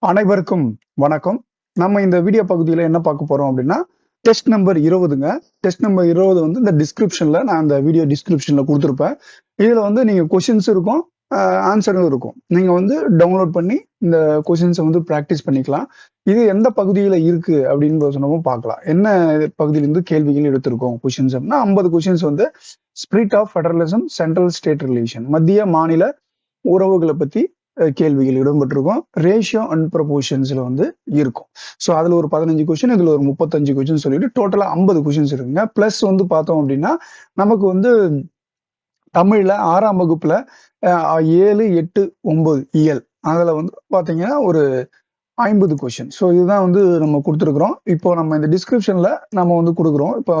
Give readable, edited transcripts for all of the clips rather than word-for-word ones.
அனைவருக்கும் வணக்கம். நம்ம இந்த வீடியோ பகுதியில என்ன பார்க்க போறோம் அப்படின்னா, டெஸ்ட் நம்பர் 20ங்க. டெஸ்ட் நம்பர் 20 வந்து இந்த டிஸ்கிரிப்ஷன்ல நான் அந்த வீடியோ டிஸ்கிரிப்ஷன்ல குடுத்திருப்பேன். இதுல வந்து நீங்க கொஸ்டின்ஸ் இருக்கும், ஆன்ஸரும் இருக்கும். நீங்க வந்து டவுன்லோட் பண்ணி இந்த கொஸ்டின்ஸ வந்து பிராக்டிஸ் பண்ணிக்கலாம். இது எந்த பகுதியில இருக்கு அப்படின்னு சொன்னவும் பார்க்கலாம். என்ன பகுதியிலிருந்து கேள்விகள் எடுத்திருக்கோம் கொஸ்டின்ஸ் அப்படின்னா 50 கொஸ்டின்ஸ் வந்து spirit of federalism, central state relation மத்திய மாநில உறவுகள பத்தி கேள்விகள் இடம்பெற்றிருக்கும். ரேஷியோ அண்ட் ப்ரொபோர்ஷன்ஸ்ல வந்து இருக்கும். ஸோ அதுல ஒரு 15 கொஸ்டின், இதுல ஒரு 35 கொஸ்டின் சொல்லிட்டு டோட்டலா 50 கொஸ்டின்ஸ் இருக்குங்க. பிளஸ் வந்து பார்த்தோம் அப்படின்னா, நமக்கு வந்து தமிழ்ல 6ஆம் வகுப்புல 7, 8, 9 இயல். அதுல வந்து பார்த்தீங்கன்னா, ஒரு 50 கொஸ்டின். ஸோ இதுதான் வந்து நம்ம குடுத்துருக்குறோம். இப்போ நம்ம இந்த டிஸ்கிரிப்ஷன்ல நம்ம வந்து குடுக்குறோம். இப்போ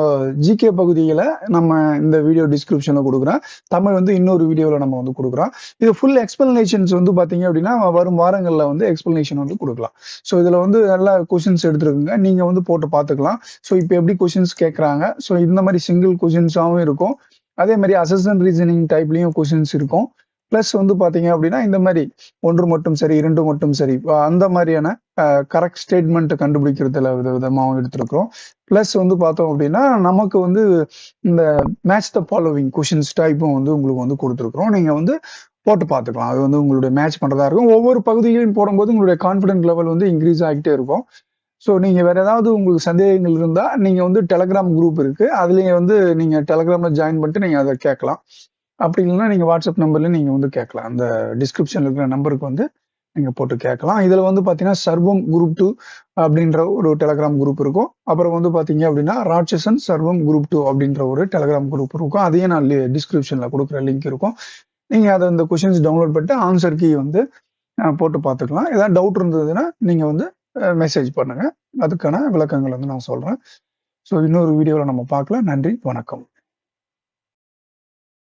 ஜிகே பகுதிகள நம்ம இந்த வீடியோ டிஸ்கிரிப்ஷன்ல குடுக்குறேன். தமிழ் வந்து இன்னொரு வீடியோல நம்ம வந்து குடுக்குறோம். இது ஃபுல் எக்ஸ்பிளனேஷன்ஸ் வந்து பார்த்தீங்க அப்படின்னா, வரும் வாரங்கள்ல வந்து எக்ஸ்பிளனேஷன் வந்து குடுக்கலாம். ஸோ இதுல வந்து நல்லா கொஸ்டின்ஸ் எடுத்திருக்குங்க. நீங்க வந்து போட்டு பார்த்துக்கலாம். ஸோ இப்ப எப்படி கொஸ்டின்ஸ் கேட்கறாங்க. ஸோ இந்த மாரி சிங்கிள் கொஸ்டின்ஸாவும் இருக்கும். அதே மாரி அசெஷன் ரீசனிங் டைப்லயும் கொஸ்டின்ஸ் இருக்கும். பிளஸ் வந்து பார்த்தீங்க அப்படின்னா, இந்த மாரி 1 மட்டும் சரி, 2 மட்டும் சரி, அந்த மாரியான கரெக்ட் ஸ்டேட்மெண்ட் கண்டுபிடிக்கிறதுல விதமாவும் எடுத்திருக்கிறோம். பிளஸ் வந்து பார்த்தோம் அப்படின்னா, நமக்கு வந்து இந்த மேட்ச் த ஃபாலோவிங் கொஸ்டின்ஸ் டைப்பும் வந்து உங்களுக்கு வந்து குடுத்துருக்கிறோம். நீங்க வந்து போட்டு பார்த்துக்கலாம். அது வந்து உங்களுடைய மேட்ச் பண்றதா இருக்கும். ஒவ்வொரு பகுதிகளையும் போடும்போது உங்களுடைய கான்ஃபிடன்ட் லெவல் வந்து இன்கிரீஸ் ஆகிட்டே இருக்கும். ஸோ நீங்க வேற ஏதாவது உங்களுக்கு சந்தேகங்கள் இருந்தா, நீங்க வந்து டெலகிராம் குரூப் இருக்கு. அதுலயே வந்து நீங்க டெலகிராம்ல ஜாயின் பண்ணிட்டு நீங்க அத கேட்கலாம். அப்படி இல்லன்னா நீங்க வாட்ஸ்அப் நம்பர்ல நீங்க வந்து கேட்கலாம். அந்த டிஸ்கிரிப்ஷன்ல இருக்கிற நம்பருக்கு வந்து நீங்க போட்டு கேட்கலாம். இதுல வந்து பார்த்தீங்கன்னா, சர்வம் குரூப் 2 அப்படின்ற ஒரு டெலகிராம் குரூப் இருக்கும். அப்புறம் வந்து பார்த்தீங்க அப்படின்னா, ராட்சசன் சர்வம் குரூப் 2 அப்படின்ற ஒரு டெலகிராம் குரூப் இருக்கும். அதையும் நான் டிஸ்கிரிப்ஷன்ல குடுக்குற லிங்க் இருக்கும். நீங்க அத அந்த கொஸ்டின்ஸ் டவுன்லோட் பண்ணிட்டு ஆன்ஸர் கீ வந்து போட்டு பார்த்துக்கலாம். ஏதாவது டவுட் இருந்ததுன்னா, நீங்க வந்து மெசேஜ் பண்ணுங்க. அதுக்கான விளக்கங்கள் வந்து நான் சொல்றேன். ஸோ இன்னொரு வீடியோல நம்ம பார்க்கலாம். நன்றி, வணக்கம்.